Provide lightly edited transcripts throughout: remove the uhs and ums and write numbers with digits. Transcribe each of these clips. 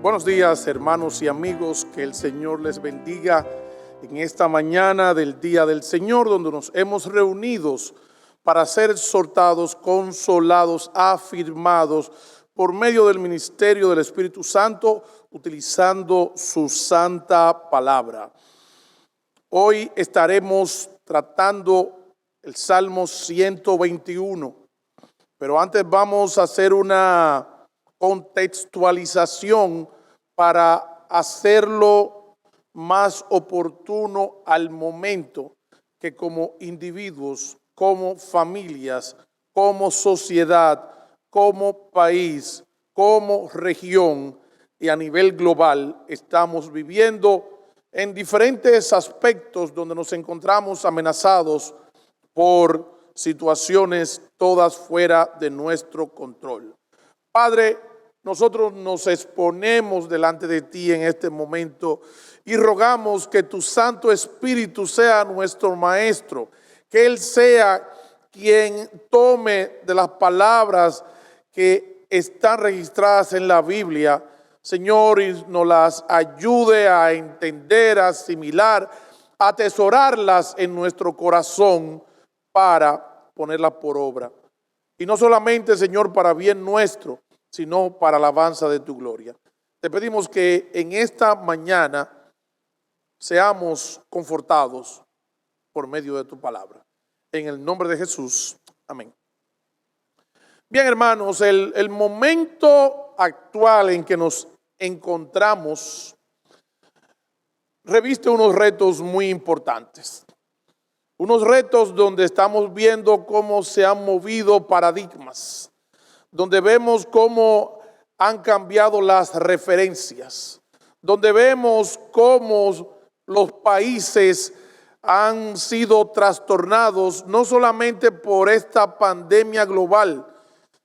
Buenos días, hermanos y amigos, que el Señor les bendiga en esta mañana del Día del Señor, donde nos hemos reunido para ser exhortados, consolados, afirmados por medio del ministerio del Espíritu Santo, utilizando su santa palabra. Hoy estaremos tratando el Salmo 121, pero antes vamos a hacer una contextualización para hacerlo más oportuno al momento que como individuos, como familias, como sociedad, como país, como región y a nivel global estamos viviendo en diferentes aspectos donde nos encontramos amenazados por situaciones todas fuera de nuestro control. Padre, nosotros nos exponemos delante de ti en este momento y rogamos que tu Santo Espíritu sea nuestro maestro, que Él sea quien tome de las palabras que están registradas en la Biblia, Señor, y nos las ayude a entender, a asimilar, a atesorarlas en nuestro corazón para ponerlas por obra. Y no solamente, Señor, para bien nuestro, sino para alabanza de tu gloria. Te pedimos que en esta mañana seamos confortados por medio de tu palabra. En el nombre de Jesús, amén. Bien, hermanos, el momento actual en que nos encontramos reviste unos retos muy importantes. Unos retos donde estamos viendo cómo se han movido paradigmas, donde vemos cómo han cambiado las referencias, donde vemos cómo los países han sido trastornados no solamente por esta pandemia global,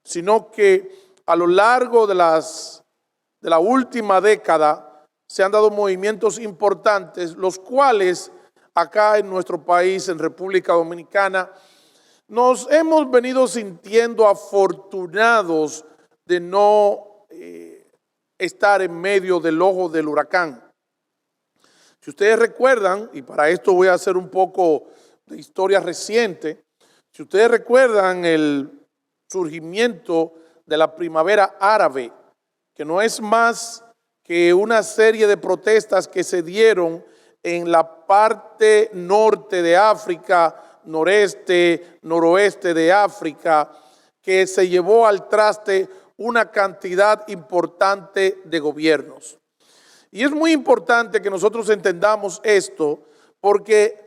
sino que a lo largo de la última década se han dado movimientos importantes, los cuales acá en nuestro país, en República Dominicana, nos hemos venido sintiendo afortunados de no estar en medio del ojo del huracán. Si ustedes recuerdan, y para esto voy a hacer un poco de historia reciente, si ustedes recuerdan el surgimiento de la primavera árabe, que no es más que una serie de protestas que se dieron en la parte norte de África, noreste, noroeste de África, que se llevó al traste una cantidad importante de gobiernos. Y es muy importante que nosotros entendamos esto, porque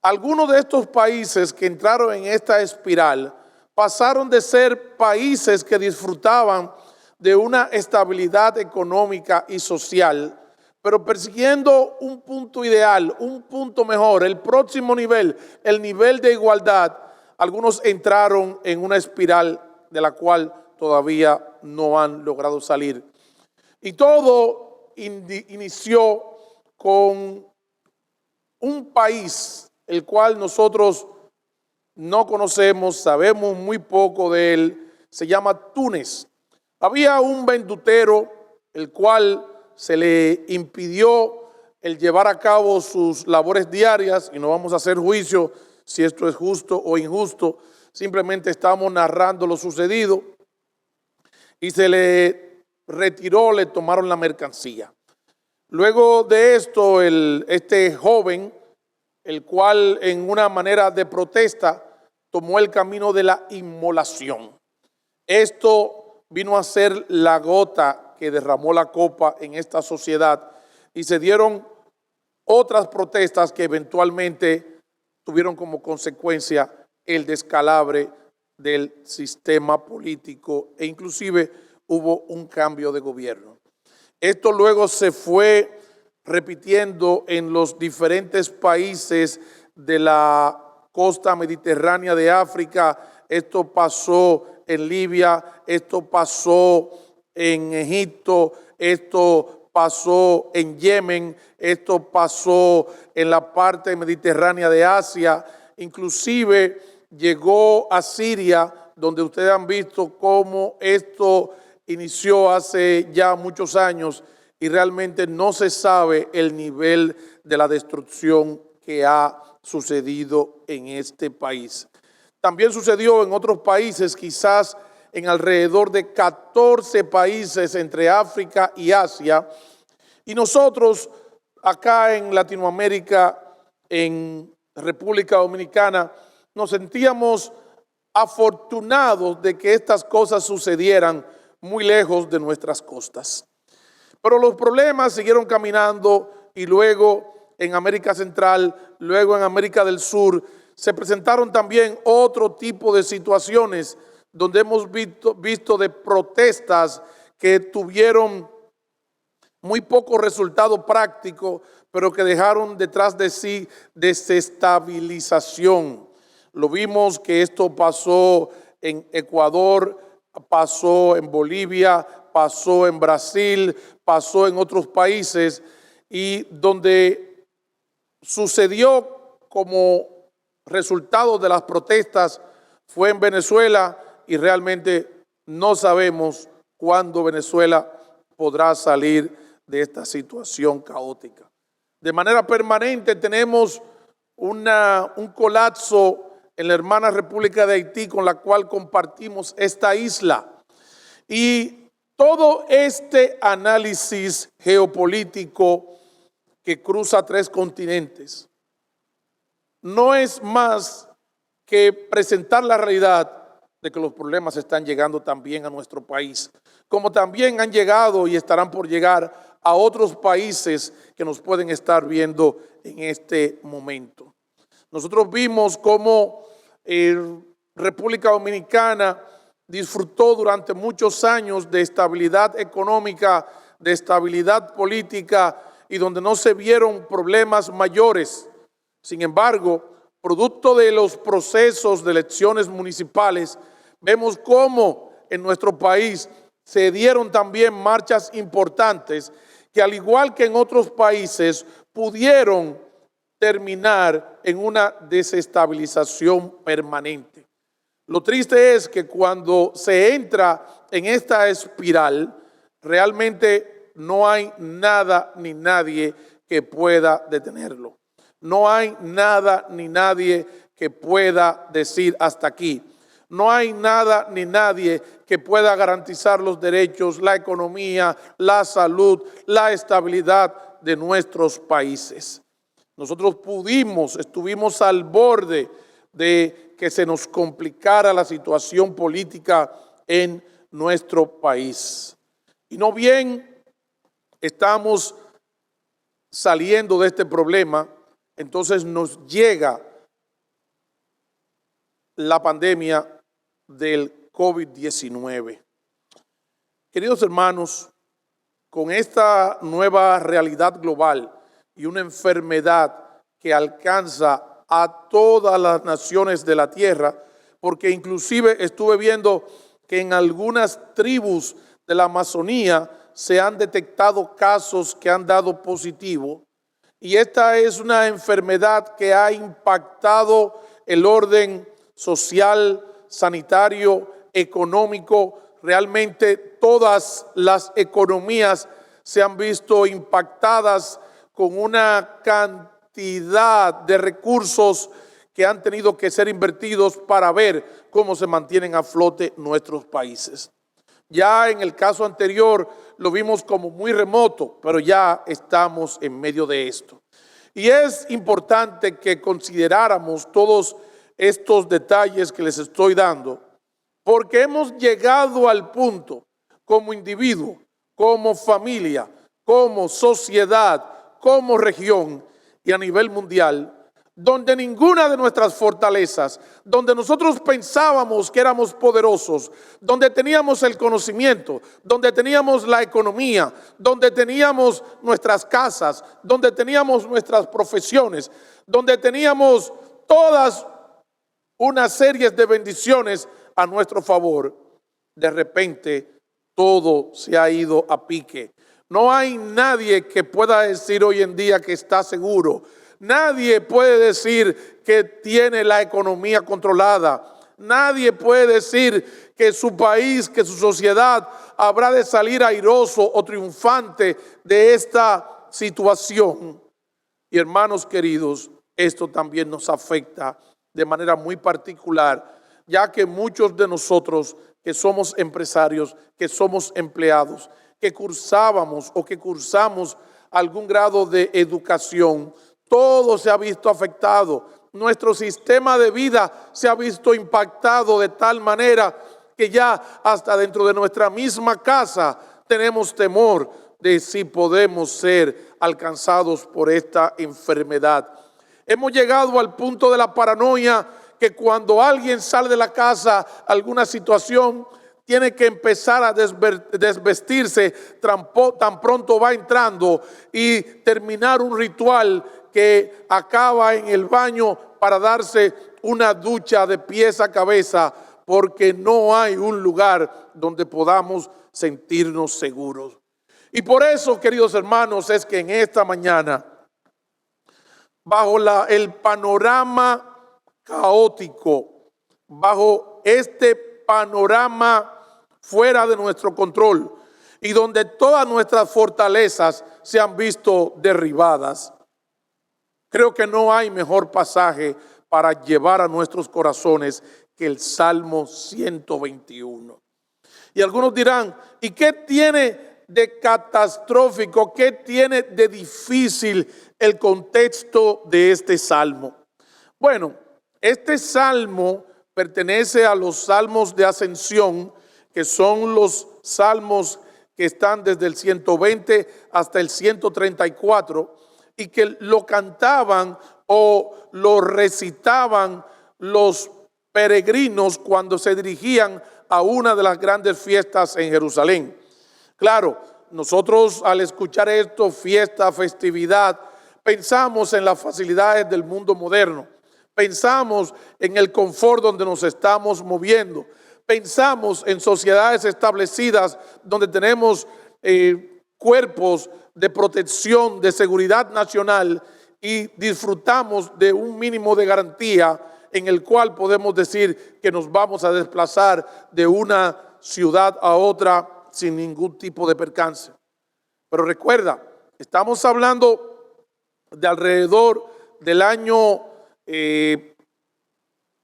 algunos de estos países que entraron en esta espiral pasaron de ser países que disfrutaban de una estabilidad económica y social, pero persiguiendo un punto ideal, un punto mejor, el próximo nivel, el nivel de igualdad. Algunos entraron en una espiral de la cual todavía no han logrado salir. Y todo inició con un país el cual nosotros no conocemos, sabemos muy poco de él, se llama Túnez. Había un vendutero el cual se le impidió el llevar a cabo sus labores diarias, y no vamos a hacer juicio si esto es justo o injusto, simplemente estamos narrando lo sucedido, y se le retiró, le tomaron la mercancía. Luego de esto, este joven, el cual en una manera de protesta tomó el camino de la inmolación. Esto vino a ser la gota que derramó la copa en esta sociedad, y se dieron otras protestas que eventualmente tuvieron como consecuencia el descalabre del sistema político, e inclusive hubo un cambio de gobierno. Esto luego se fue repitiendo en los diferentes países de la costa mediterránea de África. Esto pasó en Libia, esto pasó en Egipto, esto pasó en Yemen, esto pasó en la parte mediterránea de Asia, inclusive llegó a Siria, donde ustedes han visto cómo esto inició hace ya muchos años, y realmente no se sabe el nivel de la destrucción que ha sucedido en este país. También sucedió en otros países, quizás en alrededor de 14 países entre África y Asia, y nosotros acá en Latinoamérica, en República Dominicana, nos sentíamos afortunados de que estas cosas sucedieran muy lejos de nuestras costas. Pero los problemas siguieron caminando y luego en América Central, luego en América del Sur, se presentaron también otro tipo de situaciones donde hemos visto de protestas que tuvieron muy poco resultado práctico, pero que dejaron detrás de sí desestabilización. Lo vimos que esto pasó en Ecuador, pasó en Bolivia, pasó en Brasil, pasó en otros países, y donde sucedió como resultado de las protestas fue en Venezuela, y realmente no sabemos cuándo Venezuela podrá salir de esta situación caótica. De manera permanente tenemos un colapso en la hermana República de Haití, con la cual compartimos esta isla. Y todo este análisis geopolítico que cruza 3 continentes no es más que presentar la realidad de que los problemas están llegando también a nuestro país, como también han llegado y estarán por llegar a otros países que nos pueden estar viendo en este momento. Nosotros vimos cómo República Dominicana disfrutó durante muchos años de estabilidad económica, de estabilidad política, y donde no se vieron problemas mayores. Sin embargo, producto de los procesos de elecciones municipales, vemos cómo en nuestro país se dieron también marchas importantes que, al igual que en otros países, pudieron terminar en una desestabilización permanente. Lo triste es que cuando se entra en esta espiral, realmente no hay nada ni nadie que pueda detenerlo. No hay nada ni nadie que pueda decir hasta aquí. No hay nada ni nadie que pueda garantizar los derechos, la economía, la salud, la estabilidad de nuestros países. Nosotros estuvimos al borde de que se nos complicara la situación política en nuestro país. Y no bien estamos saliendo de este problema, entonces nos llega la pandemia del COVID-19. Queridos hermanos, con esta nueva realidad global y una enfermedad que alcanza a todas las naciones de la tierra, porque inclusive estuve viendo que en algunas tribus de la Amazonía se han detectado casos que han dado positivo, y esta es una enfermedad que ha impactado el orden social, sanitario, económico. Realmente todas las economías se han visto impactadas con una cantidad de recursos que han tenido que ser invertidos para ver cómo se mantienen a flote nuestros países. Ya en el caso anterior lo vimos como muy remoto, pero ya estamos en medio de esto. Y es importante que consideráramos todos estos detalles que les estoy dando, porque hemos llegado al punto como individuo, como familia, como sociedad, como región y a nivel mundial, donde ninguna de nuestras fortalezas, donde nosotros pensábamos que éramos poderosos, donde teníamos el conocimiento, donde teníamos la economía, donde teníamos nuestras casas, donde teníamos nuestras profesiones, donde teníamos todas una serie de bendiciones a nuestro favor, de repente todo se ha ido a pique. No hay nadie que pueda decir hoy en día que está seguro. Nadie puede decir que tiene la economía controlada. Nadie puede decir que su país, que su sociedad habrá de salir airoso o triunfante de esta situación. Y hermanos queridos, esto también nos afecta de manera muy particular, ya que muchos de nosotros que somos empresarios, que somos empleados, que cursábamos o que cursamos algún grado de educación, todo se ha visto afectado. Nuestro sistema de vida se ha visto impactado de tal manera que ya hasta dentro de nuestra misma casa tenemos temor de si podemos ser alcanzados por esta enfermedad. Hemos llegado al punto de la paranoia que cuando alguien sale de la casa, alguna situación, tiene que empezar a desvestirse tan pronto va entrando y terminar un ritual que acaba en el baño para darse una ducha de pies a cabeza, porque no hay un lugar donde podamos sentirnos seguros. Y por eso, queridos hermanos, es que en esta mañana, bajo el panorama caótico, bajo este panorama fuera de nuestro control y donde todas nuestras fortalezas se han visto derribadas, creo que no hay mejor pasaje para llevar a nuestros corazones que el Salmo 121. Y algunos dirán, ¿y qué tiene de catastrófico, qué tiene de difícil el contexto de este salmo? Bueno, este salmo pertenece a los salmos de ascensión, que son los salmos que están desde el 120 hasta el 134 y que lo cantaban o lo recitaban los peregrinos cuando se dirigían a una de las grandes fiestas en Jerusalén. Claro, nosotros al escuchar esto, fiesta, festividad, pensamos en las facilidades del mundo moderno, pensamos en el confort donde nos estamos moviendo, pensamos en sociedades establecidas donde tenemos cuerpos de protección, de seguridad nacional y disfrutamos de un mínimo de garantía en el cual podemos decir que nos vamos a desplazar de una ciudad a otra sin ningún tipo de percance. Pero recuerda, estamos hablando de alrededor del año,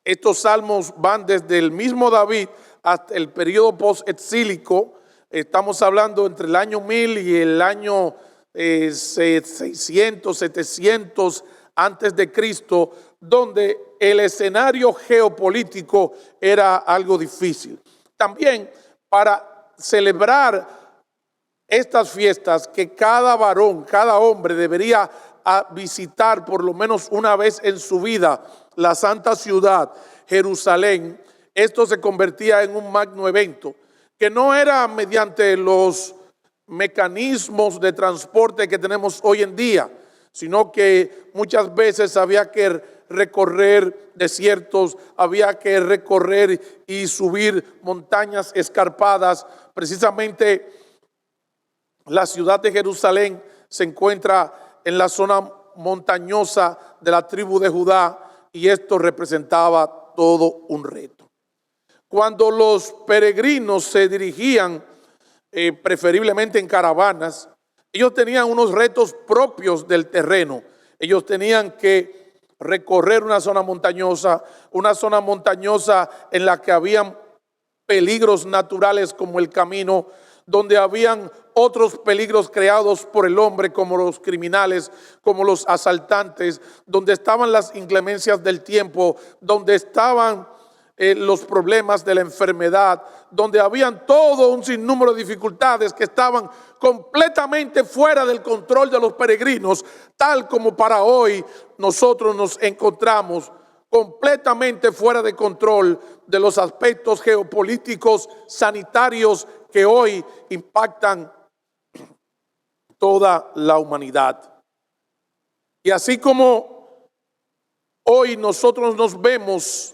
estos salmos van desde el mismo David hasta el periodo post-exílico. Estamos hablando entre el año 1000 y el año 600, 700 antes de Cristo, donde el escenario geopolítico era algo difícil. También para celebrar estas fiestas que cada varón, cada hombre debería visitar por lo menos una vez en su vida la santa ciudad, Jerusalén, esto se convertía en un magno evento que no era mediante los mecanismos de transporte que tenemos hoy en día, sino que muchas veces había que recorrer desiertos, había que recorrer y subir montañas escarpadas. Precisamente la ciudad de Jerusalén se encuentra en la zona montañosa de la tribu de Judá y esto representaba todo un reto. Cuando los peregrinos se dirigían preferiblemente en caravanas, ellos tenían unos retos propios del terreno. Ellos tenían que recorrer una zona montañosa en la que habían peligros naturales como el camino, donde habían otros peligros creados por el hombre como los criminales, como los asaltantes, donde estaban las inclemencias del tiempo, donde estaban los problemas de la enfermedad, donde habían todo un sinnúmero de dificultades que estaban completamente fuera del control de los peregrinos, tal como para hoy nosotros nos encontramos completamente fuera de control de los aspectos geopolíticos, sanitarios que hoy impactan toda la humanidad. Y así como hoy nosotros nos vemos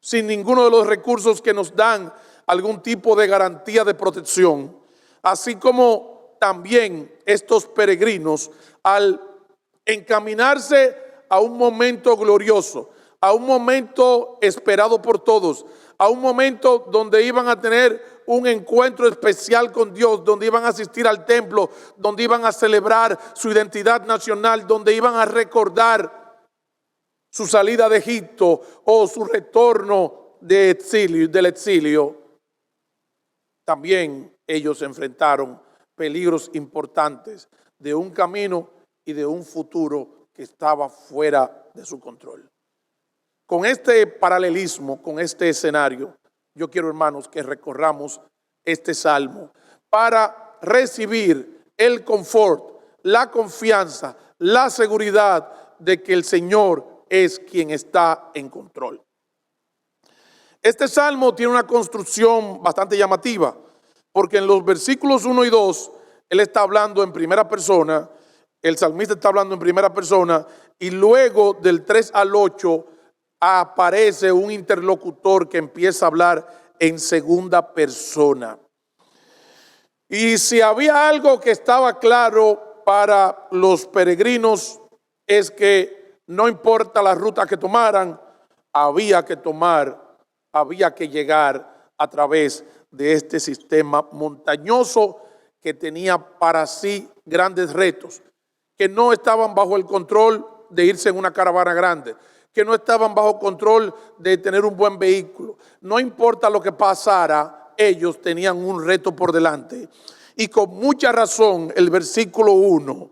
sin ninguno de los recursos que nos dan algún tipo de garantía de protección, así como también estos peregrinos al encaminarse a un momento glorioso, a un momento esperado por todos, a un momento donde iban a tener un encuentro especial con Dios, donde iban a asistir al templo, donde iban a celebrar su identidad nacional, donde iban a recordar su salida de Egipto o su retorno del exilio. También ellos enfrentaron peligros importantes de un camino y de un futuro que estaba fuera de su control. Con este paralelismo, con este escenario, yo quiero, hermanos, que recorramos este salmo para recibir el confort, la confianza, la seguridad de que el Señor es quien está en control. Este salmo tiene una construcción bastante llamativa, porque en los versículos 1 y 2, él está hablando en primera persona, el salmista está hablando en primera persona, y luego del 3 al 8 aparece un interlocutor que empieza a hablar en segunda persona. Y si había algo que estaba claro para los peregrinos, es que no importa la ruta que tomaran, había que llegar a través de este sistema montañoso que tenía para sí grandes retos, que no estaban bajo el control de irse en una caravana grande, que no estaban bajo control de tener un buen vehículo. No importa lo que pasara, ellos tenían un reto por delante. Y con mucha razón el versículo 1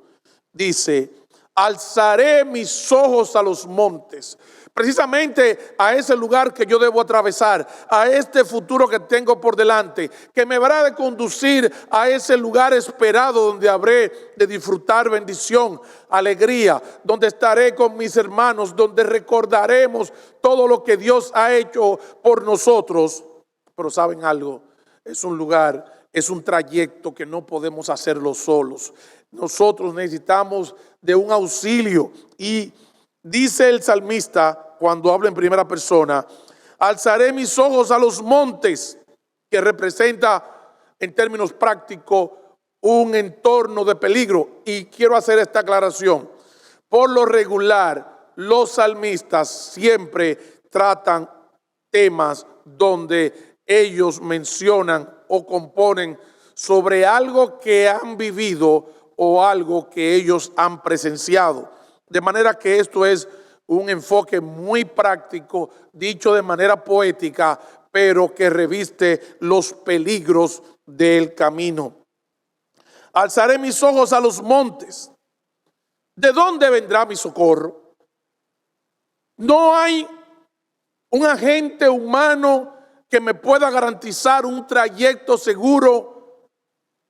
dice: alzaré mis ojos a los montes. Precisamente a ese lugar que yo debo atravesar, a este futuro que tengo por delante, que me habrá de conducir a ese lugar esperado donde habré de disfrutar bendición, alegría, donde estaré con mis hermanos, donde recordaremos todo lo que Dios ha hecho por nosotros. Pero ¿saben algo? Es un lugar, es un trayecto que no podemos hacerlo solos. Nosotros necesitamos de un auxilio, y dice el salmista cuando habla en primera persona: alzaré mis ojos a los montes, que representa en términos prácticos un entorno de peligro. Y quiero hacer esta aclaración: por lo regular, los salmistas siempre tratan temas donde ellos mencionan o componen sobre algo que han vivido o algo que ellos han presenciado. De manera que esto es un enfoque muy práctico, dicho de manera poética, pero que reviste los peligros del camino. Alzaré mis ojos a los montes. ¿De dónde vendrá mi socorro? No hay un agente humano que me pueda garantizar un trayecto seguro,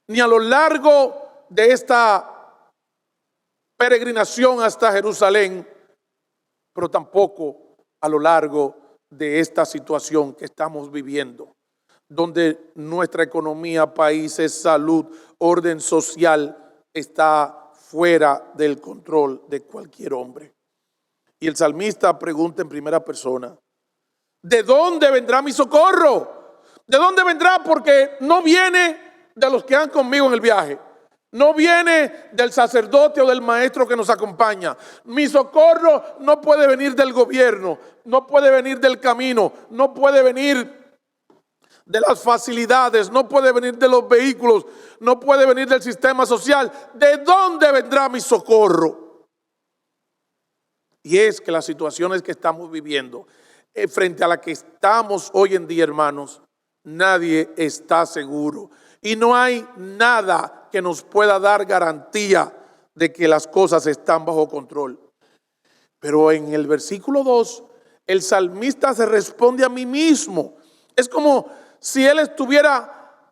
ni a lo largo de esta peregrinación hasta Jerusalén, pero tampoco a lo largo de esta situación que estamos viviendo, donde nuestra economía, países, salud, orden social está fuera del control de cualquier hombre. Y el salmista pregunta en primera persona: ¿de dónde vendrá mi socorro? ¿De dónde vendrá? Porque no viene de los que van conmigo en el viaje. No viene del sacerdote o del maestro que nos acompaña. Mi socorro no puede venir del gobierno, no puede venir del camino, no puede venir de las facilidades, no puede venir de los vehículos, no puede venir del sistema social. ¿De dónde vendrá mi socorro? Y es que las situaciones que estamos viviendo, frente a las que estamos hoy en día, hermanos, nadie está seguro. Y no hay nada que nos pueda dar garantía de que las cosas están bajo control. Pero en el versículo 2, el salmista se responde a mí mismo. Es como si él estuviera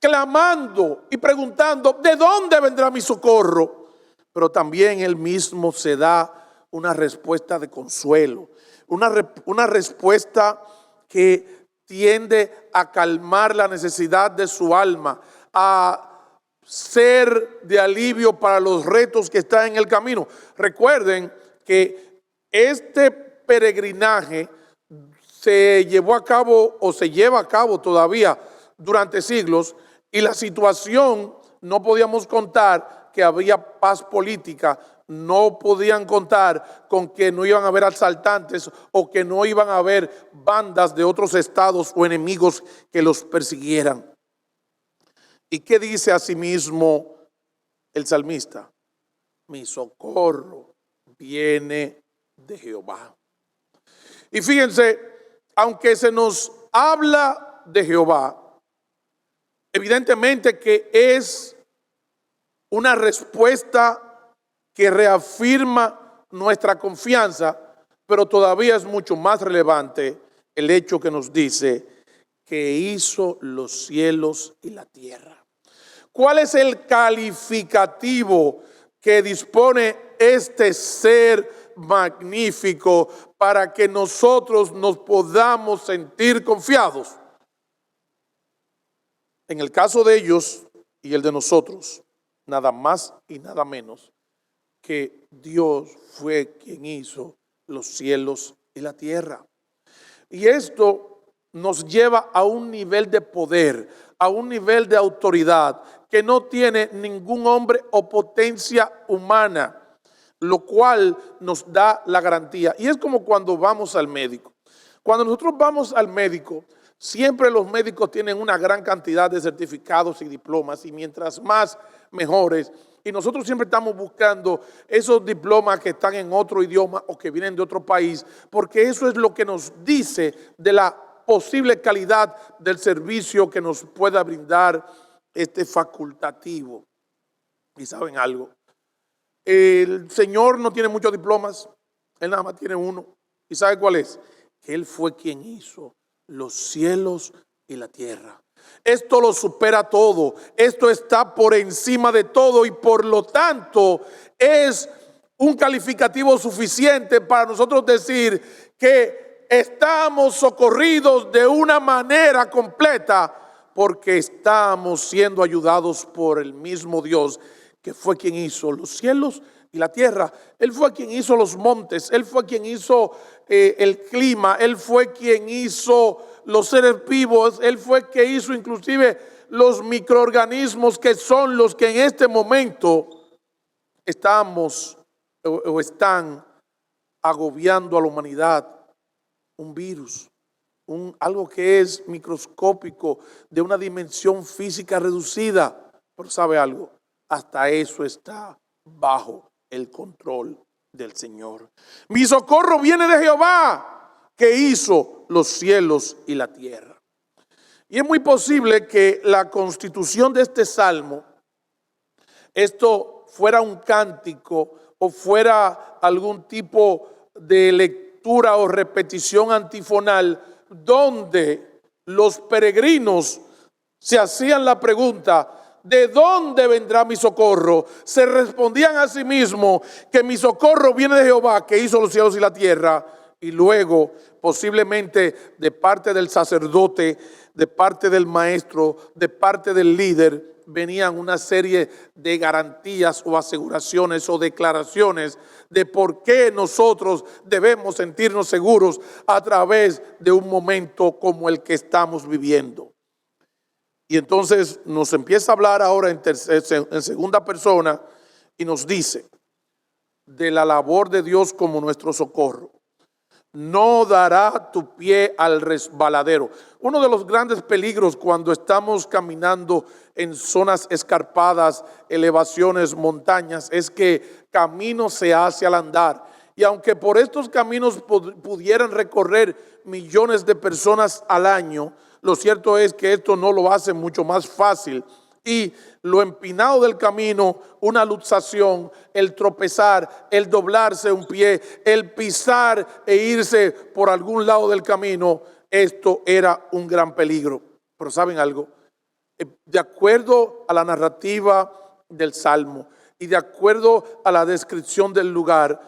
clamando y preguntando: ¿de dónde vendrá mi socorro? Pero también él mismo se da una respuesta de consuelo, una respuesta que tiende a calmar la necesidad de su alma, a ser de alivio para los retos que están en el camino. Recuerden que este peregrinaje se llevó a cabo o se lleva a cabo todavía durante siglos, y la situación, no podíamos contar que había paz política, no podían contar con que no iban a haber asaltantes o que no iban a haber bandas de otros estados o enemigos que los persiguieran. ¿Y qué dice asimismo el salmista? Mi socorro viene de Jehová. Y fíjense, aunque se nos habla de Jehová, evidentemente que es una respuesta que reafirma nuestra confianza, pero todavía es mucho más relevante el hecho que nos dice que hizo los cielos y la tierra. ¿Cuál es el calificativo que dispone este ser magnífico para que nosotros nos podamos sentir confiados? En el caso de ellos y el de nosotros, nada más y nada menos que Dios fue quien hizo los cielos y la tierra. Y esto nos lleva a un nivel de poder, a un nivel de autoridad que no tiene ningún hombre o potencia humana, lo cual nos da la garantía. Y es como cuando vamos al médico. Cuando nosotros vamos al médico, siempre los médicos tienen una gran cantidad de certificados y diplomas, y mientras más, mejores. Y nosotros siempre estamos buscando esos diplomas que están en otro idioma o que vienen de otro país, porque eso es lo que nos dice de la posible calidad del servicio que nos pueda brindar este facultativo. Y saben algo, el Señor no tiene muchos diplomas, Él nada más tiene uno. ¿Y sabe cuál es? Que Él fue quien hizo los cielos y la tierra. Esto lo supera todo, esto está por encima de todo, y por lo tanto es un calificativo suficiente para nosotros decir que estamos socorridos de una manera completa, porque estamos siendo ayudados por el mismo Dios que fue quien hizo los cielos y la tierra. Él fue quien hizo los montes, Él fue quien hizo el clima, Él fue quien hizo los seres vivos, Él fue quien hizo inclusive los microorganismos, que son los que en este momento estamos o están agobiando a la humanidad. Un virus, algo que es microscópico, de una dimensión física reducida. Pero ¿sabe algo? Hasta eso está bajo el control del Señor. Mi socorro viene de Jehová, que hizo los cielos y la tierra. Y es muy posible que la constitución de este salmo, esto fuera un cántico o fuera algún tipo de lectura o repetición antifonal, donde los peregrinos se hacían la pregunta: ¿de dónde vendrá mi socorro? Se respondían a sí mismos que mi socorro viene de Jehová, que hizo los cielos y la tierra. Y luego, posiblemente de parte del sacerdote, de parte del maestro, de parte del líder, venían una serie de garantías o aseguraciones o declaraciones de por qué nosotros debemos sentirnos seguros a través de un momento como el que estamos viviendo. Y entonces nos empieza a hablar ahora en segunda persona y nos dice de la labor de Dios como nuestro socorro. No dará tu pie al resbaladero. Uno de los grandes peligros cuando estamos caminando en zonas escarpadas, elevaciones, montañas, es que camino se hace al andar. Y aunque por estos caminos pudieran recorrer millones de personas al año, lo cierto es que esto no lo hace mucho más fácil. Y lo empinado del camino, una luxación, el tropezar, el doblarse un pie, el pisar e irse por algún lado del camino, esto era un gran peligro. Pero ¿saben algo? De acuerdo a la narrativa del Salmo y de acuerdo a la descripción del lugar,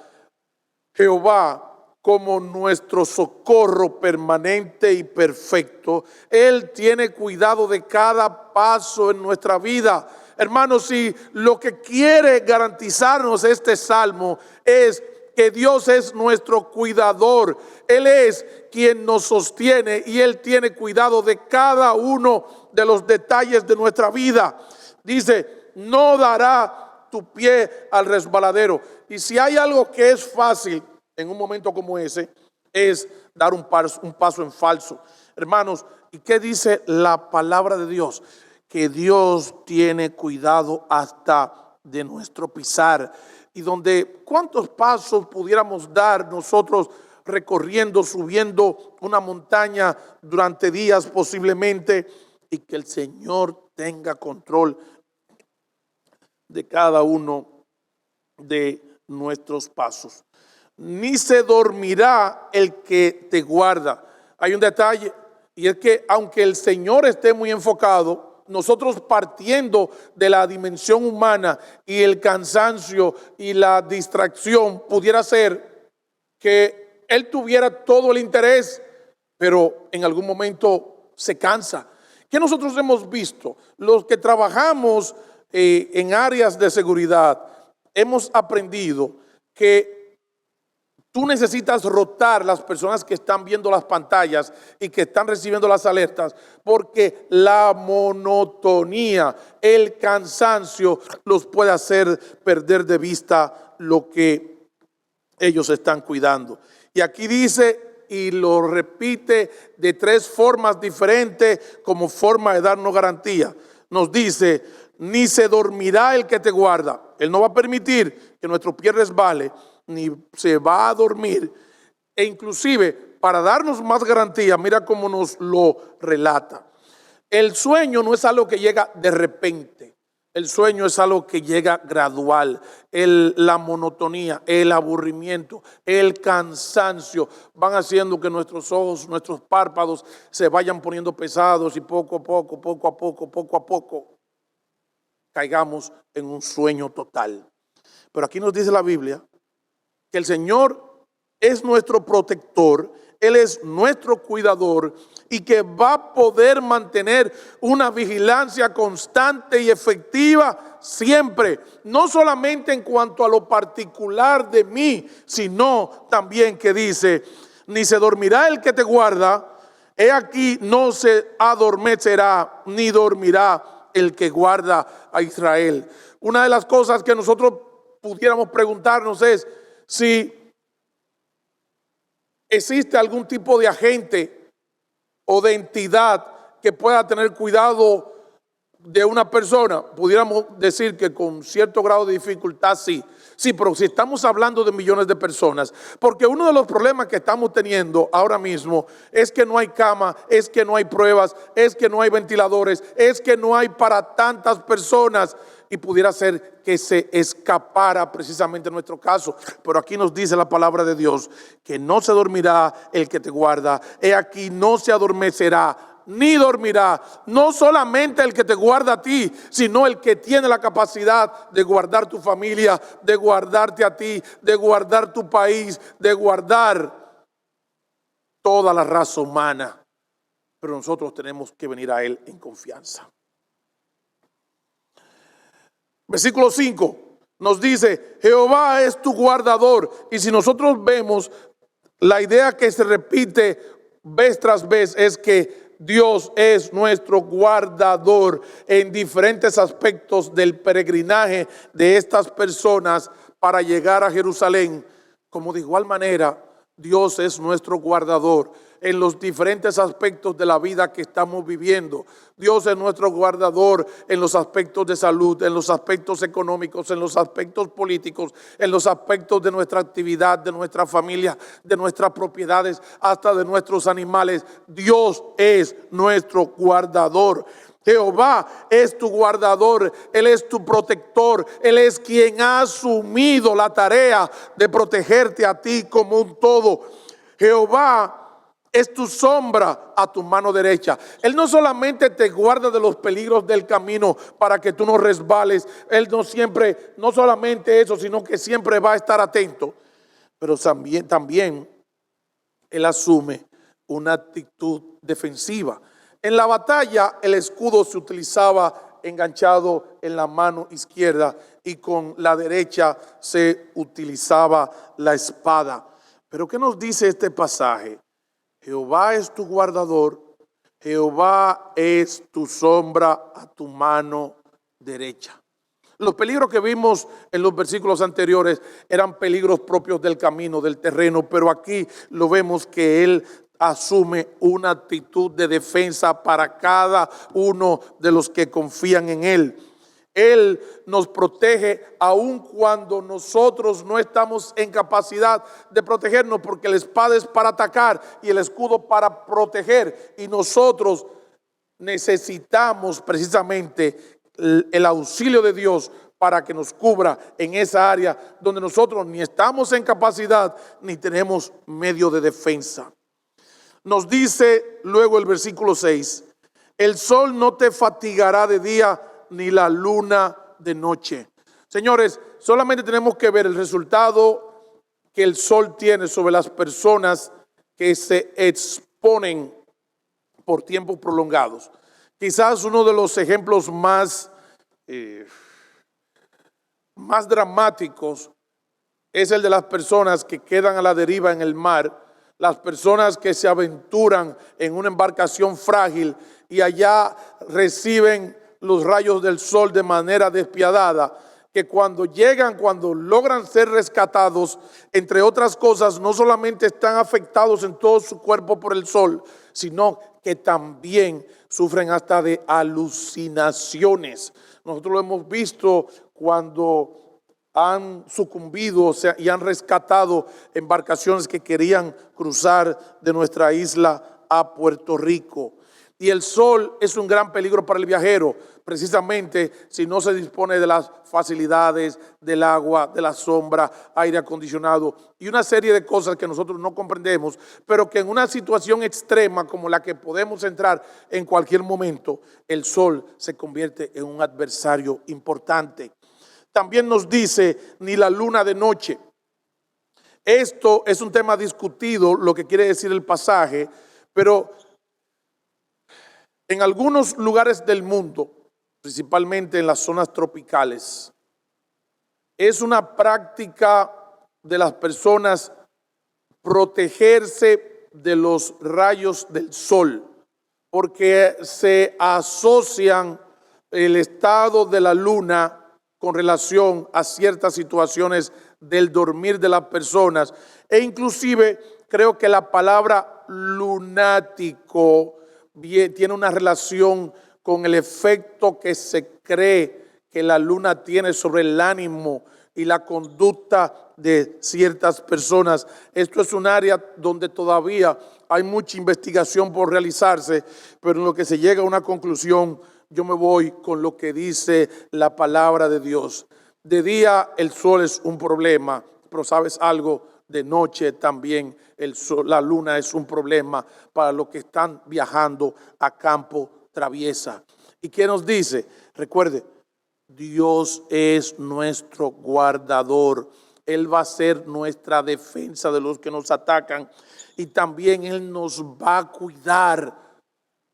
Jehová, como nuestro socorro permanente y perfecto, Él tiene cuidado de cada paso en nuestra vida. Hermanos, si lo que quiere garantizarnos este salmo es que Dios es nuestro cuidador, Él es quien nos sostiene y Él tiene cuidado de cada uno de los detalles de nuestra vida. Dice: no dará tu pie al resbaladero. Y si hay algo que es fácil en un momento como ese, es dar un paso en falso. Hermanos, ¿y qué dice la palabra de Dios? Que Dios tiene cuidado hasta de nuestro pisar. Y donde cuántos pasos pudiéramos dar nosotros recorriendo, subiendo una montaña durante días posiblemente, y que el Señor tenga control de cada uno de nuestros pasos. Ni se dormirá el que te guarda. Hay un detalle, y es que aunque el Señor esté muy enfocado, nosotros partiendo de la dimensión humana y el cansancio y la distracción, pudiera ser que Él tuviera todo el interés, pero en algún momento se cansa. ¿Qué nosotros hemos visto? Los que trabajamos en áreas de seguridad, hemos aprendido que tú necesitas rotar las personas que están viendo las pantallas y que están recibiendo las alertas, porque la monotonía, el cansancio los puede hacer perder de vista lo que ellos están cuidando. Y aquí dice, y lo repite de tres formas diferentes como forma de darnos garantía. Nos dice, ni se dormirá el que te guarda. Él no va a permitir que nuestro pie resbale, ni se va a dormir. E inclusive, para darnos más garantía, mira cómo nos lo relata. El sueño no es algo que llega de repente. El sueño es algo que llega gradual. La monotonía, el aburrimiento, el cansancio van haciendo que nuestros ojos, nuestros párpados se vayan poniendo pesados y poco a poco caigamos en un sueño total. Pero aquí nos dice la Biblia que el Señor es nuestro protector, Él es nuestro cuidador y que va a poder mantener una vigilancia constante y efectiva siempre, no solamente en cuanto a lo particular de mí, sino también que dice, ni se dormirá el que te guarda, he aquí no se adormecerá ni dormirá el que guarda a Israel. Una de las cosas que nosotros pudiéramos preguntarnos es si existe algún tipo de agente o de entidad que pueda tener cuidado de una persona. Pudiéramos decir que con cierto grado de dificultad sí. Sí, pero si estamos hablando de millones de personas, porque uno de los problemas que estamos teniendo ahora mismo es que no hay cama, es que no hay pruebas, es que no hay ventiladores, es que no hay para tantas personas, y pudiera ser que se escapara precisamente nuestro caso. Pero aquí nos dice la palabra de Dios que no se dormirá el que te guarda, he aquí no se adormecerá ni dormirá, no solamente el que te guarda a ti, sino el que tiene la capacidad de guardar tu familia, de guardarte a ti, de guardar tu país, de guardar toda la raza humana. Pero nosotros tenemos que venir a Él en confianza. Versículo 5 nos dice, Jehová es tu guardador. Y si nosotros vemos, la idea que se repite vez tras vez es que Dios es nuestro guardador en diferentes aspectos del peregrinaje de estas personas para llegar a Jerusalén. Como de igual manera, Dios es nuestro guardador en los diferentes aspectos de la vida que estamos viviendo. Dios es nuestro guardador en los aspectos de salud, en los aspectos económicos, en los aspectos políticos, en los aspectos de nuestra actividad, de nuestra familia, de nuestras propiedades, hasta de nuestros animales. Dios es nuestro guardador. Jehová es tu guardador, Él es tu protector, Él es quien ha asumido la tarea de protegerte a ti como un todo. Jehová es tu sombra a tu mano derecha. Él no solamente te guarda de los peligros del camino para que tú no resbales. Él no solamente eso, sino que siempre va a estar atento. Pero también Él asume una actitud defensiva. En la batalla el escudo se utilizaba enganchado en la mano izquierda y con la derecha se utilizaba la espada. Pero ¿qué nos dice este pasaje? Jehová es tu guardador, Jehová es tu sombra a tu mano derecha. Los peligros que vimos en los versículos anteriores eran peligros propios del camino, del terreno, pero aquí lo vemos que Él asume una actitud de defensa para cada uno de los que confían en Él. Él nos protege aun cuando nosotros no estamos en capacidad de protegernos, porque la espada es para atacar y el escudo para proteger, y nosotros necesitamos precisamente el auxilio de Dios para que nos cubra en esa área donde nosotros ni estamos en capacidad ni tenemos medio de defensa. Nos dice luego el versículo 6, el sol no te fatigará de día ni la luna de noche. Señores, solamente tenemos que ver el resultado que el sol tiene sobre las personas que se exponen por tiempos prolongados. Quizás uno de los ejemplos más dramáticos es el de las personas que quedan a la deriva en el mar, las personas que se aventuran en una embarcación frágil y allá reciben los rayos del sol de manera despiadada, que cuando logran ser rescatados, entre otras cosas, no solamente están afectados en todo su cuerpo por el sol, sino que también sufren hasta de alucinaciones. Nosotros lo hemos visto cuando han sucumbido y han rescatado embarcaciones que querían cruzar de nuestra isla a Puerto Rico. Y el sol es un gran peligro para el viajero, precisamente si no se dispone de las facilidades, del agua, de la sombra, aire acondicionado y una serie de cosas que nosotros no comprendemos, pero que en una situación extrema como la que podemos entrar en cualquier momento, el sol se convierte en un adversario importante. También nos dice, ni la luna de noche. Esto es un tema discutido, lo que quiere decir el pasaje, pero en algunos lugares del mundo, principalmente en las zonas tropicales, es una práctica de las personas protegerse de los rayos del sol, porque se asocian el estado de la luna con relación a ciertas situaciones del dormir de las personas, e inclusive creo que la palabra lunático tiene una relación con el efecto que se cree que la luna tiene sobre el ánimo y la conducta de ciertas personas. Esto es un área donde todavía hay mucha investigación por realizarse, pero en lo que se llega a una conclusión, yo me voy con lo que dice la palabra de Dios. De día el sol es un problema, pero ¿sabes algo? De noche también la luna es un problema para los que están viajando a campo traviesa. ¿Y qué nos dice? Recuerde, Dios es nuestro guardador. Él va a ser nuestra defensa de los que nos atacan, y también Él nos va a cuidar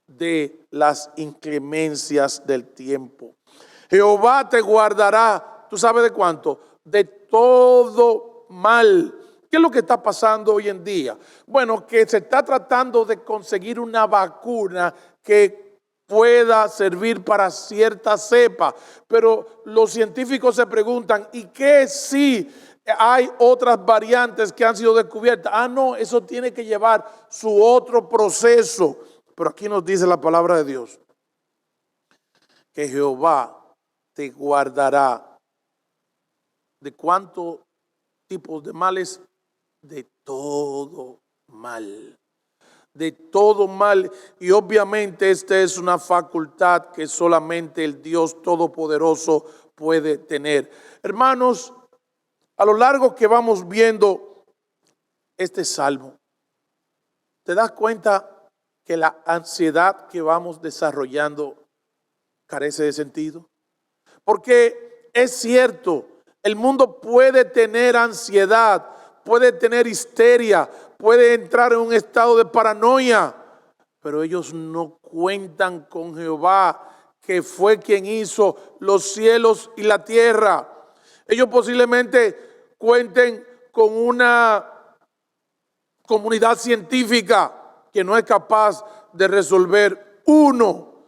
de las inclemencias del tiempo. Jehová te guardará, ¿tú sabes de cuánto? De todo mal. ¿Qué es lo que está pasando hoy en día? Bueno, que se está tratando de conseguir una vacuna que pueda servir para cierta cepa, pero los científicos se preguntan, ¿y qué si hay otras variantes que han sido descubiertas? No, eso tiene que llevar su otro proceso. Pero aquí nos dice la palabra de Dios que Jehová te guardará. ¿De cuántos tipos de males? De todo mal. De todo mal. Y obviamente esta es una facultad que solamente el Dios Todopoderoso puede tener. Hermanos, a lo largo que vamos viendo este salmo, ¿te das cuenta que la ansiedad que vamos desarrollando carece de sentido? Porque es cierto, el mundo puede tener ansiedad, puede tener histeria, puede entrar en un estado de paranoia, pero ellos no cuentan con Jehová, que fue quien hizo los cielos y la tierra. Ellos posiblemente cuenten con una comunidad científica que no es capaz de resolver uno.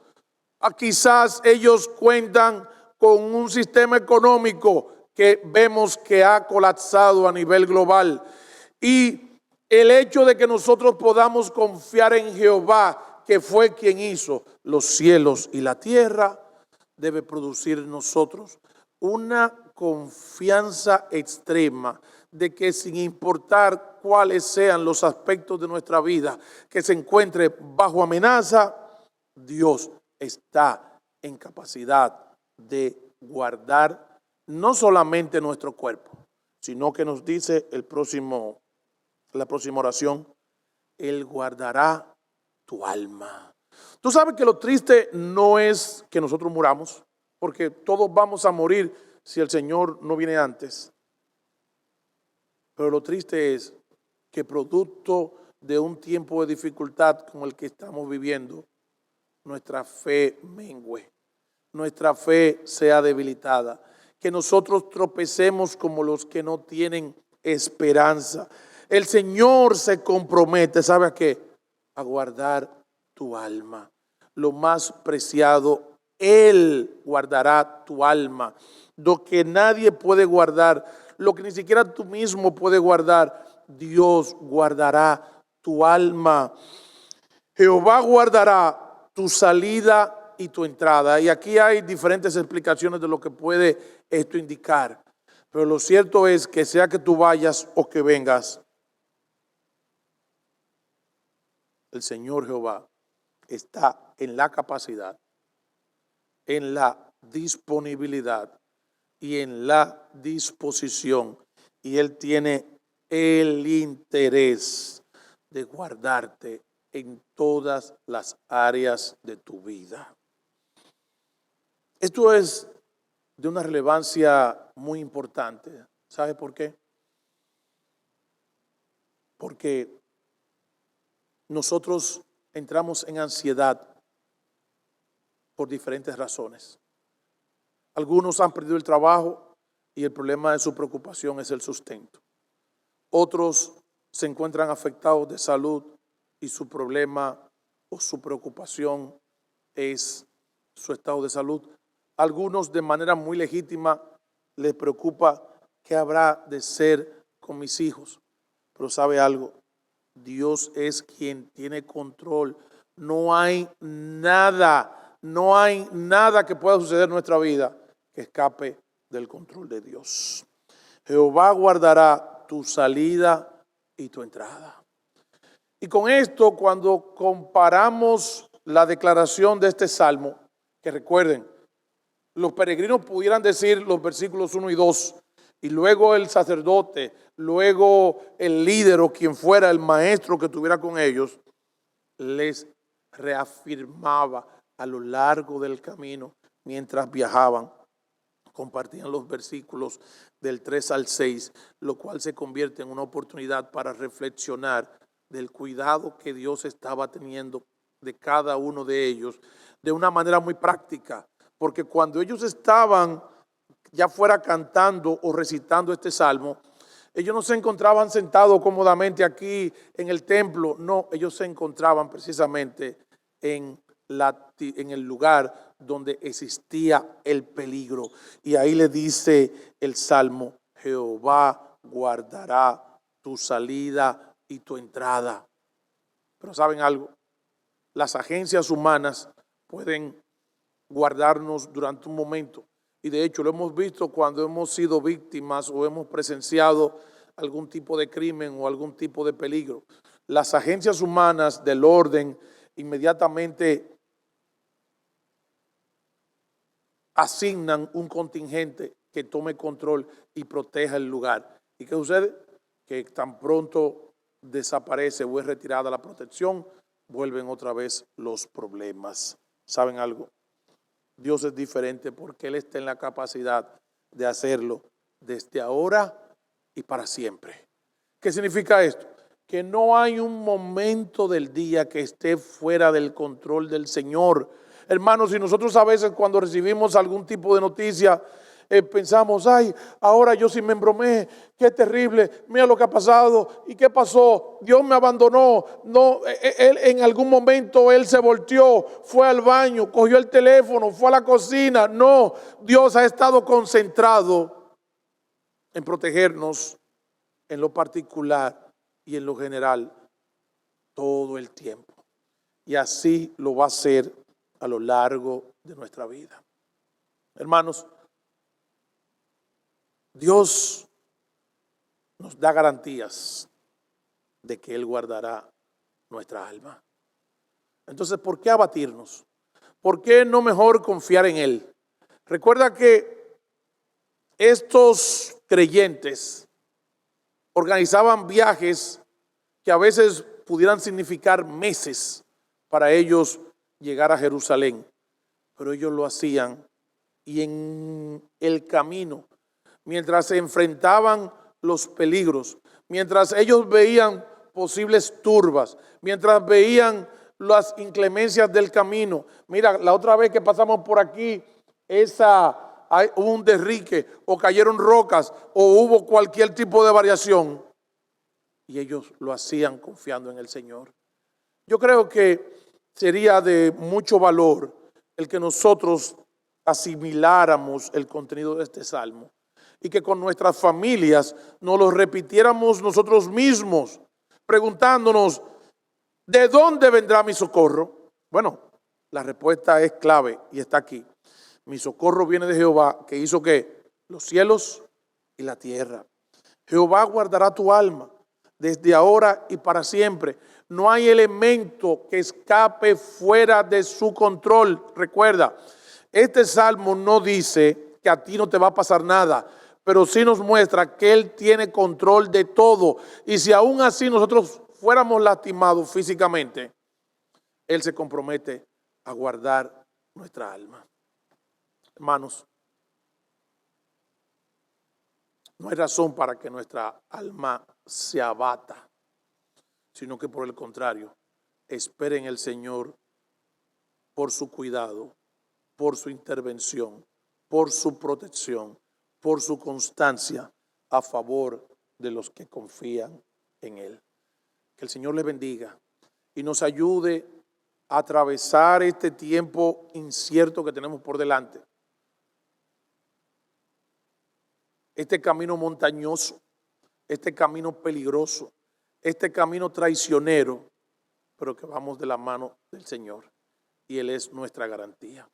Quizás ellos cuentan con un sistema económico que vemos que ha colapsado a nivel global. Y el hecho de que nosotros podamos confiar en Jehová, que fue quien hizo los cielos y la tierra, debe producir en nosotros una confianza extrema de que sin importar cuáles sean los aspectos de nuestra vida que se encuentre bajo amenaza, Dios está en capacidad de guardar no solamente nuestro cuerpo, sino que nos dice la próxima oración, Él guardará tu alma. Tú sabes que lo triste no es que nosotros muramos, porque todos vamos a morir si el Señor no viene antes. Pero lo triste es que producto de un tiempo de dificultad como el que estamos viviendo, nuestra fe mengüe, nuestra fe sea debilitada, que nosotros tropecemos como los que no tienen esperanza. El Señor se compromete, ¿sabe a qué? A guardar tu alma. Lo más preciado, Él guardará tu alma. Lo que nadie puede guardar, lo que ni siquiera tú mismo puedes guardar, Dios guardará tu alma. Jehová guardará tu salida y tu entrada. Y aquí hay diferentes explicaciones de lo que puede esto indicar. Pero lo cierto es que sea que tú vayas o que vengas, el Señor Jehová está en la capacidad, en la disponibilidad y en la disposición. Y Él tiene el interés de guardarte en todas las áreas de tu vida. Esto es de una relevancia muy importante. ¿Sabe por qué? Porque nosotros entramos en ansiedad por diferentes razones. Algunos han perdido el trabajo y el problema de su preocupación es el sustento. Otros se encuentran afectados de salud y su problema o su preocupación es su estado de salud. Algunos de manera muy legítima les preocupa qué habrá de ser con mis hijos. Pero ¿sabe algo? Dios es quien tiene control. No hay nada que pueda suceder en nuestra vida que escape del control de Dios. Jehová guardará tu salida y tu entrada. Y con esto, cuando comparamos la declaración de este salmo, que recuerden, los peregrinos pudieran decir los versículos 1 y 2, y luego el sacerdote, luego el líder o quien fuera, el maestro que estuviera con ellos, les reafirmaba a lo largo del camino mientras viajaban. Compartían los versículos del 3 al 6, lo cual se convierte en una oportunidad para reflexionar del cuidado que Dios estaba teniendo de cada uno de ellos de una manera muy práctica, porque cuando ellos estaban ya fuera cantando o recitando este salmo, ellos no se encontraban sentados cómodamente aquí en el templo, no, ellos se encontraban precisamente en el lugar donde existía el peligro. Y ahí le dice el salmo, Jehová guardará tu salida y tu entrada. Pero ¿saben algo? Las agencias humanas pueden guardarnos durante un momento. Y de hecho lo hemos visto cuando hemos sido víctimas o hemos presenciado algún tipo de crimen o algún tipo de peligro. Las agencias humanas del orden inmediatamente asignan un contingente que tome control y proteja el lugar. ¿Y qué sucede? Que tan pronto desaparece o es retirada la protección, vuelven otra vez los problemas. ¿Saben algo? Dios es diferente porque Él está en la capacidad de hacerlo desde ahora y para siempre. ¿Qué significa esto? Que no hay un momento del día que esté fuera del control del Señor. Hermanos, si nosotros a veces cuando recibimos algún tipo de noticia, pensamos, ay, ahora yo sí me embromé, qué terrible, mira lo que ha pasado. ¿Y qué pasó? Dios me abandonó. No, él en algún momento él se volteó, fue al baño, cogió el teléfono, fue a la cocina. No, Dios ha estado concentrado en protegernos en lo particular y en lo general todo el tiempo. Y así lo va a hacer a lo largo de nuestra vida. Hermanos, Dios nos da garantías de que Él guardará nuestra alma. Entonces, ¿por qué abatirnos? ¿Por qué no mejor confiar en Él? Recuerda que estos creyentes organizaban viajes que a veces pudieran significar meses para ellos llegar a Jerusalén, pero ellos lo hacían y en el camino, mientras se enfrentaban los peligros, mientras ellos veían posibles turbas, mientras veían las inclemencias del camino. Mira, la otra vez que pasamos por aquí, hubo un derrique o cayeron rocas o hubo cualquier tipo de variación y ellos lo hacían confiando en el Señor. Yo creo que sería de mucho valor el que nosotros asimiláramos el contenido de este salmo y que con nuestras familias nos lo repitiéramos nosotros mismos, preguntándonos, ¿de dónde vendrá mi socorro? Bueno, la respuesta es clave y está aquí. Mi socorro viene de Jehová, que hizo ¿qué? Los cielos y la tierra. Jehová guardará tu alma desde ahora y para siempre. No hay elemento que escape fuera de su control. Recuerda, este salmo no dice que a ti no te va a pasar nada, pero sí nos muestra que Él tiene control de todo. Y si aún así nosotros fuéramos lastimados físicamente, Él se compromete a guardar nuestra alma. Hermanos, no hay razón para que nuestra alma se abata, sino que por el contrario, espere en el Señor por su cuidado, por su intervención, por su protección, por su constancia a favor de los que confían en Él. Que el Señor les bendiga y nos ayude a atravesar este tiempo incierto que tenemos por delante. Este camino montañoso, este camino peligroso, este camino traicionero, pero que vamos de la mano del Señor y Él es nuestra garantía.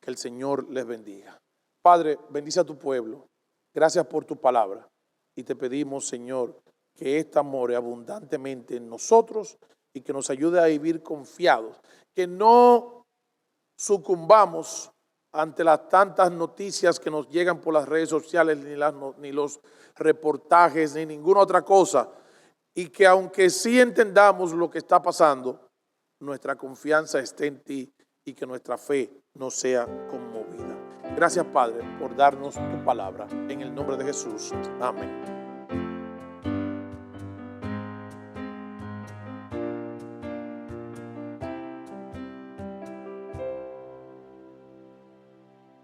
Que el Señor les bendiga. Padre, bendice a tu pueblo. Gracias por tu palabra y te pedimos, Señor, que esta more abundantemente en nosotros y que nos ayude a vivir confiados, que no sucumbamos ante las tantas noticias que nos llegan por las redes sociales, ni los reportajes, ni ninguna otra cosa, y que aunque sí entendamos lo que está pasando, nuestra confianza esté en ti y que nuestra fe no sea conmovida. Gracias, Padre, por darnos tu palabra. En el nombre de Jesús. Amén.